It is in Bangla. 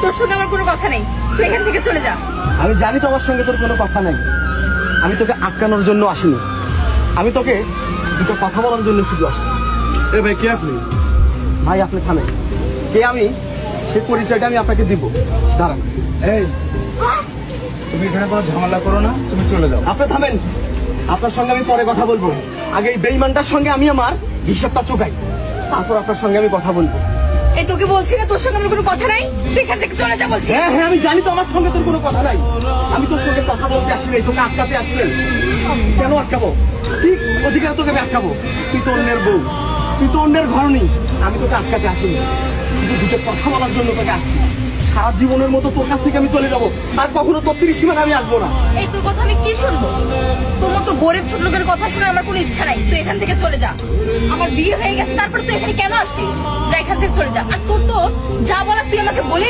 তোর সঙ্গে আমার কোনো কথা নেই, তুই এখান থেকে চলে যা। আমি জানি তোমার সঙ্গে তোর কোনো কথা নাই। আমি তোকে আটকানোর জন্য আসিনি, আমি তোকে দুটো কথা বলার জন্য শুধু আসছি। এ ভাই, কে আপনি? ভাই আপনি থামেন, কে আমি সেই পরিচয়টা আমি আপনাকে দিব। দাঁড়ান। এই, তুমি এখানে কোনো ঝামেলা করো না, তুমি চলে যাও। আপনি থামেন, আপনার সঙ্গে আমি পরে কথা বলবো। আগে এই বেঈমানটার সঙ্গে আমি আমার হিসাবটা চুকাই, তারপর আপনার সঙ্গে আমি কথা বলবো। এই তোকে বলছি না তোর সঙ্গে আমার কোনো কথা নাই, তুই এখান থেকে চলে যা বলছি। হ্যাঁ হ্যাঁ, আমি জানি তো আমার সঙ্গে তোর কোনো কথা নাই। আমি তোর সঙ্গে কথা বলতে আসি নাই, তোকে আটকাতে আসি নাই। কেন আটকাবো? কি অধিকার তোকে আমি আটকাবো? তুই তো অন্যের বউ, তুই তো অন্যের ঘর নেই। আমি তোকে আটকাতে আসিনি, শুধু দুটো কথা বলার জন্য তোকে আসছি। সারা জীবনের মতো তোর কাছ থেকে আমি চলে যাবো, আর কখনো তোর 30 সীমানা আমি আসবো না। এই তোর কথা আমি কি শুনবো? তোর মতো গরিব ছোট লোকের কথা শুনে আমার কোনো ইচ্ছা নাই, তুই এখান থেকে চলে যা। আমার বিয়ে হয়ে গেছে, তারপর তুই এখানে কেন আসছিস? যা এখান থেকে চলে যা। আর তোর তো যা বলার তুই আমাকে বলে